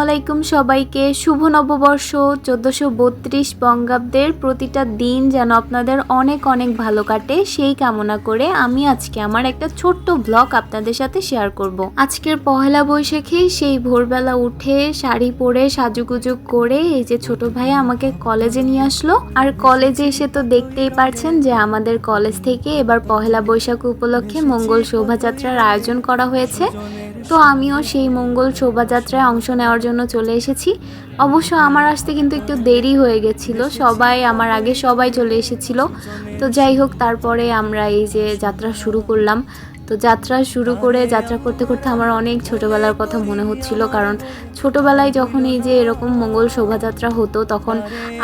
আলাইকুম সবাইকে। শুভ নববর্ষ 1432 বঙ্গাব্দের প্রতিটা দিন যেন আপনাদের অনেক অনেক ভালো কাটে সেই কামনা করে আমি আজকে আমার একটা ছোট্ট ব্লগ আপনাদের সাথে শেয়ার করব। আজকের পহেলা বৈশাখে সেই ভোরবেলা উঠে শাড়ি পরে সাজুগুজু করে এই যে ছোট ভাই আমাকে কলেজে নিয়ে আসলো। আর কলেজে এসে তো দেখতেই পারছেন যে আমাদের কলেজ থেকে এবার পহেলা বৈশাখ উপলক্ষে মঙ্গল শোভাযাত্রার আয়োজন করা হয়েছে। তো আমিও সেই মঙ্গল শোভাযাত্রায় অংশ নেওয়ার জন্য চলে এসেছি। অবশ্য আমার আসতে কিন্তু একটু দেরি হয়ে গেছিলো, আমার আগে সবাই চলে এসেছিল। তো যাই হোক, তারপরে আমরা এই যে যাত্রা শুরু করলাম। তো যাত্রা করতে করতে আমার অনেক ছোটোবেলার কথা মনে হচ্ছিল, কারণ ছোটোবেলায় যখন এই যে এরকম মঙ্গল শোভাযাত্রা হতো তখন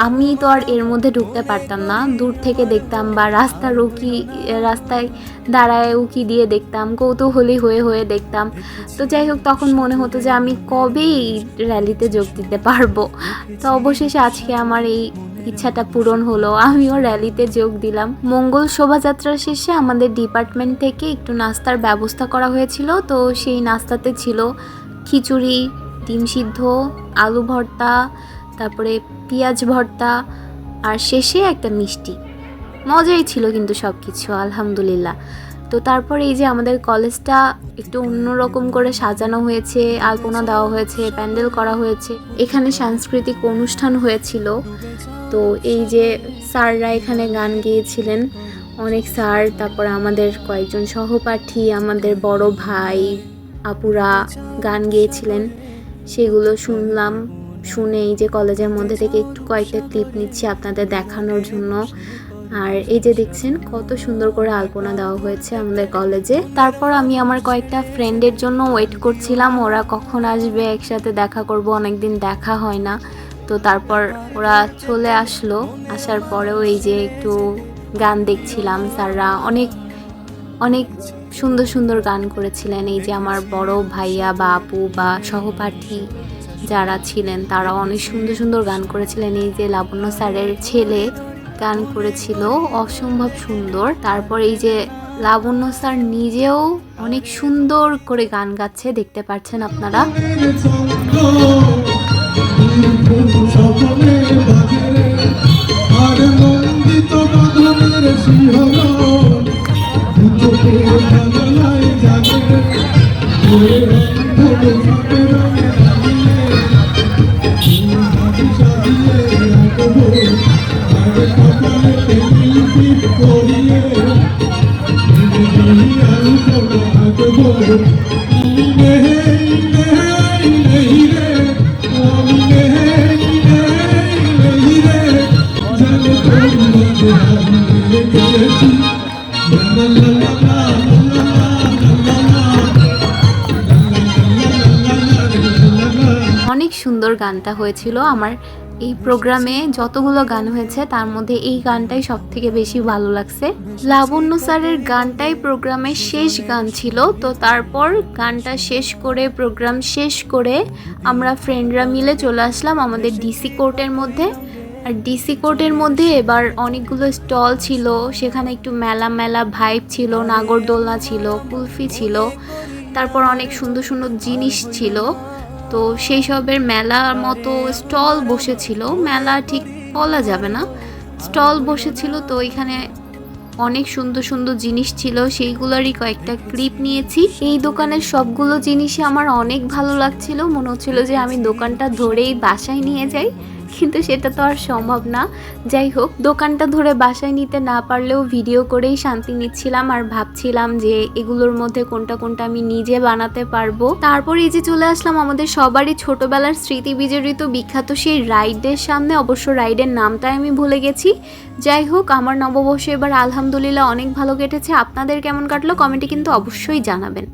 আমি তো আর এর মধ্যে ঢুকতে পারতাম না, দূর থেকে দেখতাম বা রাস্তায় দাঁড়ায় উকি দিয়ে দেখতাম, কৌতূহলী হয়ে দেখতাম। তো যাই হোক, তখন মনে হতো যে আমি কবে এই র্যালিতে যোগ দিতে পারবো। তো অবশেষে আজকে আমার এই ইচ্ছাটা পূরণ হলো, আমিও র্যালিতে যোগ দিলাম। মঙ্গল শোভাযাত্রা শেষে আমাদের ডিপার্টমেন্ট থেকে একটু নাস্তার ব্যবস্থা করা হয়েছিল। তো সেই নাস্তাতে ছিল খিচুড়ি, ডিম সিদ্ধ, আলু ভর্তা, তারপরে পেঁয়াজ ভর্তা, আর শেষে একটা মিষ্টি। মজাই ছিল কিন্তু সব কিছু, আলহামদুলিল্লাহ। তো তারপরে এই যে আমাদের কলেজটা একটু অন্যরকম করে সাজানো হয়েছে, আলপনা দেওয়া হয়েছে, প্যান্ডেল করা হয়েছে, এখানে সাংস্কৃতিক অনুষ্ঠান হয়েছিল। তো এই যে স্যাররা এখানে গান গেয়েছিলেন, অনেক স্যার, তারপর আমাদের কয়েকজন সহপাঠী, আমাদের বড় ভাই আপুরা গান গেয়েছিলেন, সেগুলো শুনলাম। শুনে এই যে কলেজের মধ্যে থেকে একটু কয়েকটা ক্লিপ নিচ্ছি আপনাদের দেখানোর জন্য। আর এই যে দেখছেন কত সুন্দর করে আলপনা দেওয়া হয়েছে আমাদের কলেজে। তারপর আমি আমার কয়েকটা ফ্রেন্ডের জন্য ওয়েট করছিলাম, ওরা কখন আসবে, একসাথে দেখা করব, অনেকদিন দেখা হয় না। তো তারপর ওরা চলে আসলো, আসার পরেও এই যে একটু গান দেখছিলাম। স্যাররা অনেক অনেক সুন্দর সুন্দর গান করেছিলেন। এই যে আমার বড় ভাইয়া বা আপু বা সহপাঠী যারা ছিলেন তারা অনেক সুন্দর সুন্দর গান করেছিলেন। এই যে লাবণ্য স্যারের ছেলে গান করেছিল, অসম্ভব সুন্দর। তারপর এই যে লাবণ্য স্যার নিজেও অনেক সুন্দর করে গান গাচ্ছে, দেখতে পাচ্ছেন আপনারা। অনেক সুন্দর গানটা হয়েছিল। আমার এই প্রোগ্রামে যতগুলো গান হয়েছে তার মধ্যে এই গানটাই সব থেকে বেশি ভালো লাগছে। লাবণ্য স্যারের গানটাই প্রোগ্রামের শেষ গান ছিল। তো তারপর গানটা শেষ করে, প্রোগ্রাম শেষ করে আমরা ফ্রেন্ডরা মিলে চলে আসলাম আমাদের ডিসি কোর্টের মধ্যে। আর ডিসি কোর্টের মধ্যে এবার অনেকগুলো স্টল ছিল, সেখানে একটু মেলা মেলা ভাইব ছিল, নাগরদোলনা ছিল, কুলফি ছিল, তারপর অনেক সুন্দর সুন্দর জিনিস ছিল। তো সেই সবের মেলার মতো স্টল বসেছিল, মেলা ঠিক বলা যাবে না, স্টল বসেছিল। তো এখানে অনেক সুন্দর সুন্দর জিনিস ছিল, সেইগুলোরই কয়েকটা ক্লিপ নিয়েছি। এই দোকানের সবগুলো জিনিসই আমার অনেক ভালো লাগছিল, মনে হচ্ছিল যে আমি দোকানটা ধরেই বাসায় নিয়ে যাই, কিন্তু সেটা তো আর সম্ভব না। যাই হোক, দোকানটা ধরে বাসায় নিতে না পারলেও ভিডিও করেই শান্তি নিচ্ছিলাম আর ভাবছিলাম যে এগুলোর মধ্যে কোনটা কোনটা আমি নিজে বানাতে পারবো। তারপর এই যে চলে আসলাম আমাদের সবারই ছোটবেলার স্মৃতি বিজড়িত বিখ্যাত সেই রাইডের সামনে। অবশ্য রাইডের নামটা আমি ভুলে গেছি। যাই হোক, আমার নববর্ষ এবার আলহামদুলিল্লাহ অনেক ভালো কেটেছে। আপনাদের কেমন কাটলো কমেন্টে কিন্তু অবশ্যই জানাবেন।